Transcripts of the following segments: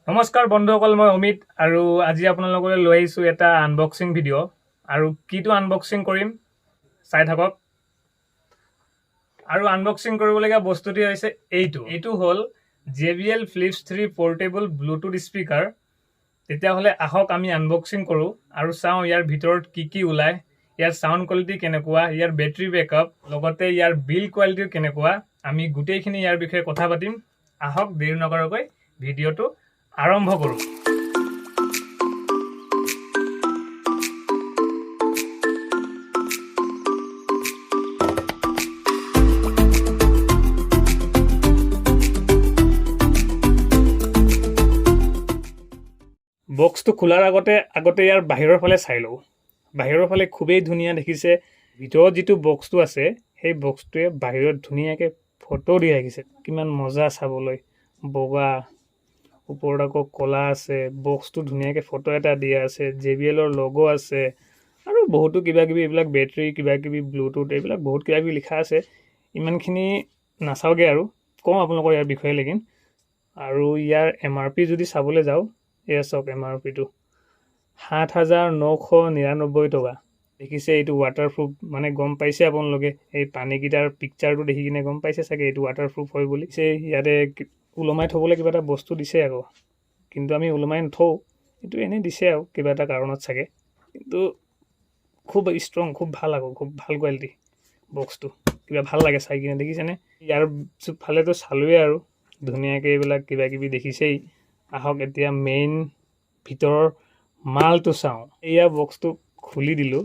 নমস্কাৰ বন্ধুসকল, মই অমিত আৰু আজি আপোনালোকলৈ লৈ আহিছোঁ এটা আনবক্সিং ভিডিঅ' আৰু কিটো আনবক্সিং কৰিম চাই থাকক। আৰু আনবক্সিং কৰিবলগীয়া বস্তুটি হৈছে এইটো হ'ল JBL Flip 3 portable Bluetooth speaker. তেতিয়াহ'লে আহক আমি আনবক্সিং কৰোঁ আৰু চাওঁ ইয়াৰ ভিতৰত কি ওলায়, ইয়াৰ সাউণ্ড কোৱালিটি কেনেকুৱা, ইয়াৰ বেটাৰী বেকআপ, লগতে ইয়াৰ বিল কোৱালিটিও কেনেকুৱা। আমি গোটেইখিনি ইয়াৰ বিষয়ে কথা পাতিম। আহক দেৰি নকৰাকৈ ভিডিঅ'টো আৰম্ভ কৰোঁ। বক্সটো খোলাৰ আগতে ইয়াৰ বাহিৰৰ ফালে চাই লওঁ। বাহিৰৰ ফালে খুবেই ধুনীয়া দেখিছে। ভিতৰত যিটো বক্সটো আছে সেই বক্সটোৱে বাহিৰত ধুনীয়াকৈ ফটো দি ৰাখিছে। কিমান মজা চাবলৈ, বগা, ওপৰত আকৌ কলা আছে। বক্সটো ধুনীয়াকৈ ফটো এটা দিয়া আছে, JBLৰ লগো আছে আৰু বহুতো কিবাকিবি, এইবিলাক বেটাৰী কিবাকিবি, ব্লুটুথ, এইবিলাক বহুত কিবাকিবি লিখা আছে। ইমানখিনি নাচাওঁগৈ আৰু কওঁ আপোনালোকৰ ইয়াৰ বিষয়ে লেকিন। আৰু ইয়াৰ MRP যদি চাবলৈ যাওঁ, এয়া চাওক MRPটো ৭,৯৯৯ টকা। দেখিছে এইটো ৱাটাৰপ্ৰুফ, মানে গম পাইছে আপোনালোকে এই পানীকেইটাৰ পিকচাৰটো দেখি কিনে গম পাইছে চাগে এইটো ৱাটাৰপ্ৰুফ হয় বুলি। ইয়াতে ওলমাই থ'বলৈ কিবা এটা বস্তু দিছে আকৌ, কিন্তু আমি ওলমাই নথওঁ, এইটো এনেই দিছে আৰু কিবা এটা কাৰণত চাগে। কিন্তু খুব ষ্ট্ৰং, খুব ভাল আকৌ, খুব ভাল কোৱালিটি বক্সটো। কিবা ভাল লাগে চাই কিনে, দেখিছেনে? ইয়াৰ ফালেতো চালোৱেই আৰু ধুনীয়াকৈ এইবিলাক কিবাকিবি দেখিছেই। আহক এতিয়া মেইন ভিতৰৰ মালটো চাওঁ। এয়া বক্সটো খুলি দিলোঁ,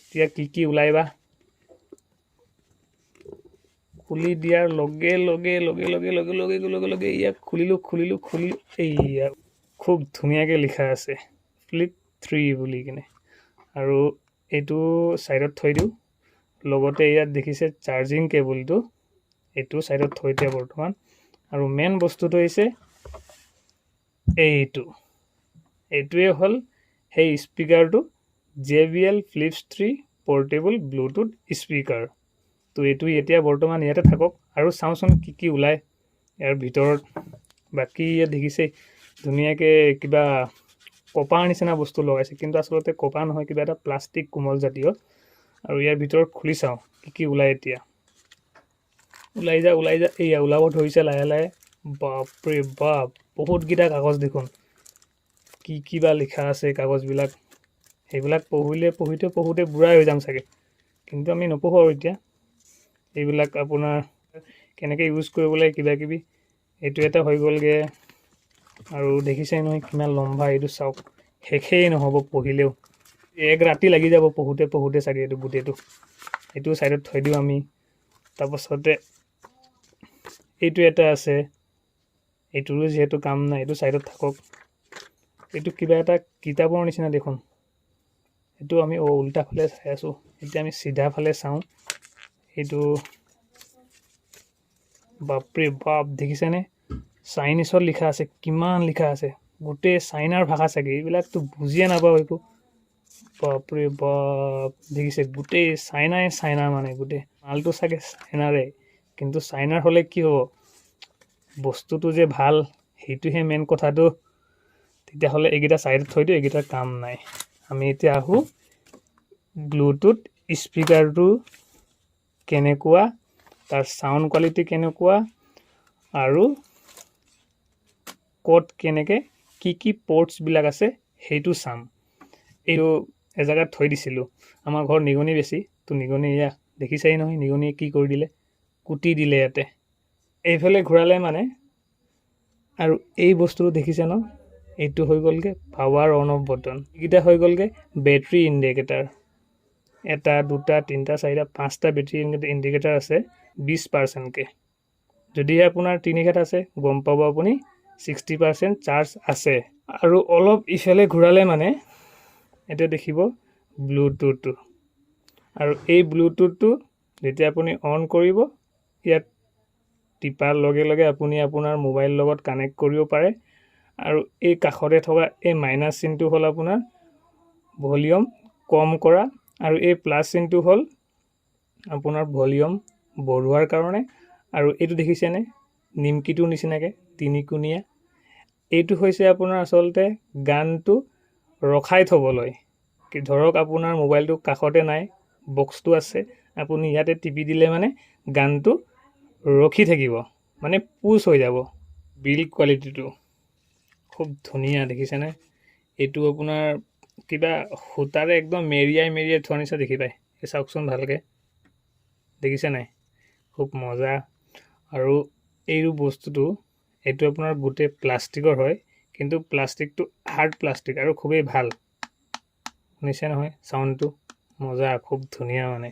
এতিয়া কি ওলাই বা। খুলি দিয়াৰ লগে লগে ইয়াক খুলিলোঁ। এইয়া খুব ধুনীয়াকৈ লিখা আছে Flip 3 বুলি কিনে, আৰু এইটো ছাইডত থৈ দিওঁ। লগতে ইয়াত দেখিছে চাৰ্জিং কেবুলটো, এইটো ছাইডত থৈ দিয়া বৰ্তমান। আৰু মেইন বস্তুটো হৈছে এইটোৱে হ'ল সেই স্পিকাৰটো, JBL Flip 3 portable Bluetooth speaker. তো এইটো এতিয়া বৰ্তমান ইয়াতে থাকক আৰু চাওঁচোন কি ওলায় ইয়াৰ ভিতৰত। বাকী ইয়াত দেখিছে ধুনীয়াকৈ কিবা কপাৰ নিচিনা বস্তু লগাইছে, কিন্তু আচলতে কপাৰ নহয়, কিবা এটা প্লাষ্টিক কোমল জাতীয়। আৰু ইয়াৰ ভিতৰত খুলি চাওঁ কি ওলায় এতিয়া। ওলাই যা এইয়া ওলাব ধৰিছে লাহে লাহে। বাপৰে বাপ, বহুতকেইটা কাগজ দেখোন। কি বা লিখা আছে কাগজবিলাক, সেইবিলাক পঢ়োঁতে বুঢ়াই হৈ যাম চাগে, কিন্তু আমি নপঢ়োঁ আৰু এতিয়া। এইবিলাক আপোনাৰ কেনেকৈ ইউজ কৰিব লাগে কিবাকিবি, এইটো এটা হৈ গ'লগৈ। আৰু দেখিছেই নহয় কিমান লম্বা, এইটো চাওক, শেষেই নহ'ব পঢ়িলেও। এক ৰাতি লাগি যাব পঢ়োঁতে চাগে এইটো গোটেইটো। এইটো ছাইডত থৈ দিওঁ আমি। তাৰপাছতে এইটো এটা আছে, এইটোৰো যিহেতু কাম নাই, এইটো ছাইডত থাকক। এইটো কিবা এটা কিতাপৰ নিচিনা দেখোন। এইটো আমি উল্টা ফালে চাই আছোঁ, এতিয়া আমি চিধা ফালে চাওঁ। এইটো বাপৰে বাপ, দেখিছেনে? চাইনিজত লিখা আছে, কিমান লিখা আছে, গোটেই চাইনাৰ ভাষা চাগে, এইবিলাকতো বুজিয়ে নাপাওঁ একো। বাপৰে বাপ, দেখিছে গোটেই চাইনা, মানে গোটেই মালটো চাগে চাইনাৰে। কিন্তু চাইনাৰ হ'লে কি হ'ব, বস্তুটো যে ভাল সেইটোহে মেইন কথাটো। তেতিয়াহ'লে এইকেইটা ছাইডত থৈ দিওঁ, এইকেইটাৰ কাম নাই। আমি এতিয়া আহোঁ ব্লুটুথ স্পিকাৰটো কেনেকুৱা, তাৰ চাউণ্ড কোৱালিটি কেনেকুৱা, আৰু ক'ত কেনেকৈ কি পৰ্টছবিলাক আছে সেইটো চাম। এইটো এজেগাত থৈ দিছিলোঁ, আমাৰ ঘৰত নিগনি বেছি, তো নিগনি এয়া দেখিছেই নহয়, নিগনিয়ে কি কৰি দিলে, কুটি দিলে ইয়াতে। এইফালে ঘূৰালে মানে, আৰু এই বস্তুটো দেখিছে ন, এইটো হৈ গ'লগৈ পাৱাৰ অন অফ বটন। এইকেইটা হৈ গ'লগৈ বেটাৰী ইণ্ডিকেটাৰ। 1, 2, 3, 4, 5টা বেটাৰী ইণ্ডিকেটাৰ আছে 20%কৈ। যদিহে আপোনাৰ 3 আছে, গম পাব আপুনি 60% চাৰ্জ আছে। আৰু অলপ ইফালে ঘূৰালে মানে এতিয়া দেখিব ব্লুটুথটো। আৰু এই ব্লুটুথটো যেতিয়া আপুনি অন কৰিব, ইয়াত টিপাৰ লগে লগে আপুনি আপোনাৰ মোবাইল লগত কানেক্ট কৰিব পাৰে। আৰু এই কাষতে থকা এই মাইনাছ চিনটো হ'ল আপোনাৰ ভলিউম কম কৰা, আৰু এই প্লাছ চিনটো হ'ল আপোনাৰ ভলিউম বঢ়োৱাৰ কাৰণে। আৰু এইটো দেখিছেনে নিমকিটোৰ নিচিনাকৈ তিনিকোণীয়া, এইটো হৈছে আপোনাৰ আচলতে গানটো ৰখাই থ'বলৈ কি ধৰক আপোনাৰ মোবাইলটো কাষতে নাই বক্সটো আছে আপুনি ইয়াতে টিপি দিলে মানে গানটো ৰখি থাকিব মানে পুছ হৈ যাব বিল্ড কোৱালিটিটো খুব ধুনীয়া দেখিছেনে এইটো আপোনাৰ কিবা সূতাৰে একদম মেৰিয়াই থোৱা নিচিনা দেখি পায় এই চাওকচোন ভালকৈ দেখিছে নাই খুব মজা আৰু এইটো বস্তুটো এইটো আপোনাৰ গোটেই প্লাষ্টিকৰ হয় কিন্তু প্লাষ্টিকটো হাৰ্ড প্লাষ্টিক আৰু খুবেই ভাল শুনিছে নহয় চাউণ্ডটো মজা খুব ধুনীয়া মানে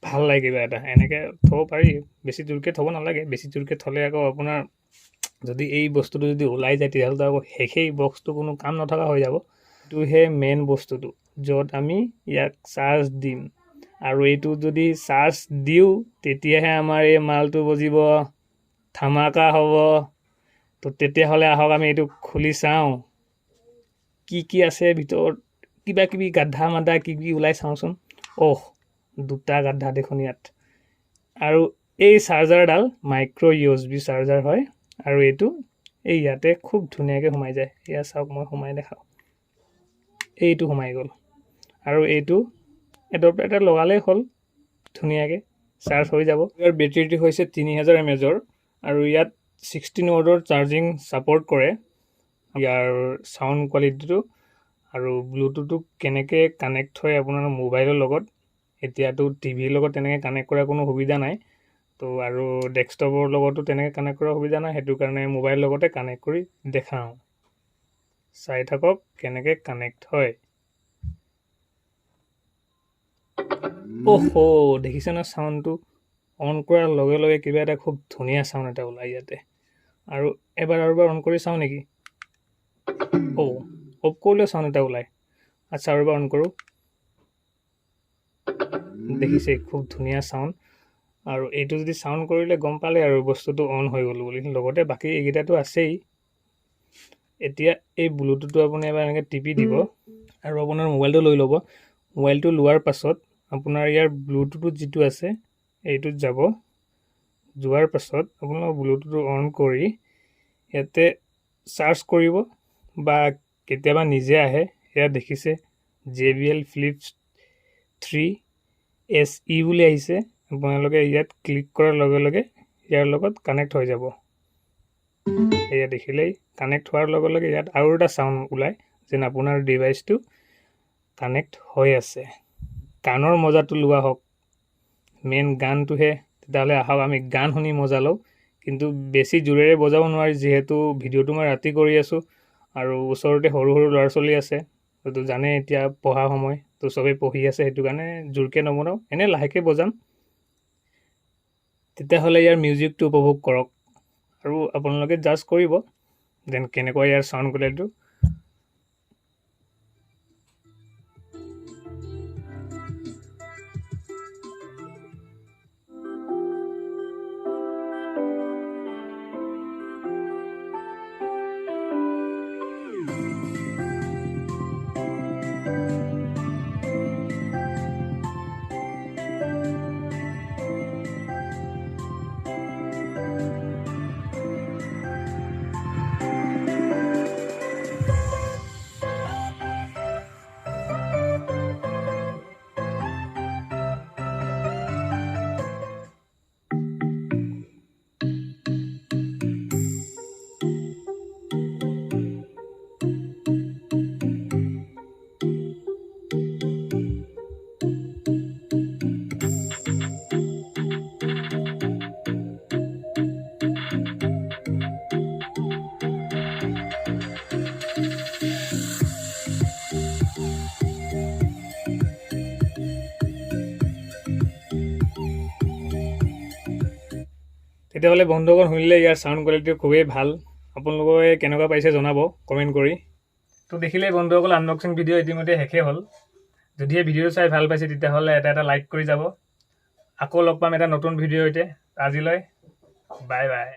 ভাল লাগে কিবা এটা এনেকৈ থ'ব পাৰি বেছি জোৰকৈ থ'ব নালাগে বেছি জোৰকৈ থ'লে আকৌ আপোনাৰ যদি এই বস্তুটো যদি ওলাই যায় তেতিয়াহ'লে আকৌ সেই বক্সটো কোনো কাম নথকা হৈ যাব এইটোহে মেইন বস্তুটো য'ত আমি ইয়াক চাৰ্জ দিম আৰু এইটো যদি চাৰ্জ দিওঁ তেতিয়াহে আমাৰ এই মালটো বজিব ধামাকা হ'ব তো তেতিয়াহ'লে আহক আমি এইটো খুলি চাওঁ কি আছে ভিতৰত কিবা কিবি গাধা মাধা কি ওলাই চাওঁচোন দুটা গাধা দেখোন ইয়াত আৰু এই চাৰ্জাৰডাল মাইক্ৰ' USB চাৰ্জাৰ হয় আৰু এইটো এই ইয়াতে খুব ধুনীয়াকৈ সোমাই যায় এয়া চাওক মই সোমাই দেখাওঁ এইটো সোমাই গ'ল আৰু এইটো এডপ্টাৰ লগালেই হ'ল ধুনীয়াকৈ চাৰ্জ হৈ যাব ইয়াৰ বেটেৰীটো হৈছে 3000 mAh আৰু ইয়াত 16 ৱাটৰ চাৰ্জিং ছাপৰ্ট কৰে ইয়াৰ চাউণ্ড কোৱালিটিটো আৰু ব্লুটুথটো কেনেকৈ কানেক্ট হয় আপোনাৰ মোবাইলৰ লগত এতিয়াতো টিভিৰ লগত তেনেকৈ কানেক্ট কৰাৰ কোনো সুবিধা নাই তো আৰু ডেস্কটপৰ লগতো তেনেকৈ কানেক্ট কৰাৰ সুবিধা নাই সেইটো কাৰণে মোবাইলৰ লগতে কানেক্ট কৰি দেখাওঁ চাই থাকক কেনেকৈ কানেক্ট হয় দেখিছে ন চাউণ্ডটো অন কৰাৰ লগে লগে কিবা এটা খুব ধুনীয়া চাউণ্ড এটা ওলাই ইয়াতে আৰু এবাৰ অন কৰি চাওঁ নেকি অফ কৰিলেও চাউণ্ড এটা ওলায় আচ্ছা আৰু এবাৰ অন কৰোঁ দেখিছে খুব ধুনীয়া চাউণ্ড আৰু এইটো যদি চাউণ্ড কৰিলে গম পালে আৰু বস্তুটো অন হৈ গ'ল বুলি লগতে বাকী এইকেইটাতো আছেই এতিয়া এই ব্লুটুথটো আপুনি এবাৰ এনেকৈ টিপি দিব আৰু আপোনাৰ মোবাইলটো লৈ ল'ব মোবাইলটো লোৱাৰ পাছত আপোনাৰ ইয়াৰ ব্লুটুথ যিটো আছে এইটোত যাব যোৱাৰ পাছত আপোনাৰ ব্লুটুথটো অন কৰি ইয়াতে চাৰ্জ কৰিব বা কেতিয়াবা নিজে আহে এয়া দেখিছে JBL Flip 3 SE বুলি আহিছে আপোনালোকে ইয়াত ক্লিক কৰাৰ লগে লগে ইয়াৰ লগত কানেক্ট হৈ যাব এয়া দেখিলেই কানেক্ট হোৱাৰ লগে লগে ইয়াত আৰু এটা চাউণ্ড ওলায় যেন আপোনাৰ ডিভাইচটো কানেক্ট হৈ আছে গানৰ মজাটো লোৱা হওক মেইন গানটোহে তেতিয়াহ'লে আহক আমি গান শুনি মজা লওঁ কিন্তু বেছি জোৰেৰে বজাব নোৱাৰি যিহেতু ভিডিঅ'টো মই ৰাতি কৰি আছোঁ আৰু ওচৰতে সৰু ল'ৰা ছোৱালী আছে তো জানে এতিয়া পঢ়া সময় তো চবেই পঢ়ি আছে সেইটো কাৰণে জোৰকৈ নবনাওঁ এনেই লাহেকৈ বজাম তেতিয়াহ'লে ইয়াৰ মিউজিকটো উপভোগ কৰক আৰু আপোনালোকে জাজ কৰিব যেন কেনেকুৱা ইয়াৰ চাউণ্ড কোৱালিটিটো তেতিয়াহ'লে বন্ধুসকল শুনিলে ইয়াৰ চাউণ্ড কোৱালিটি খুবেই ভাল আপোনালোকে কেনেকুৱা পাইছে জনাব কমেণ্ট কৰি তো দেখিলে বন্ধুসকল আনবক্সিং ভিডিঅ' ইতিমধ্যে শেষেই হ'ল যদিহে ভিডিঅ' চাই ভাল পাইছে তেতিয়াহ'লে এটা লাইক কৰি যাব আকৌ লগ পাম এটা নতুন ভিডিঅ'ৰ সৈতে আজিলৈ বাই বাই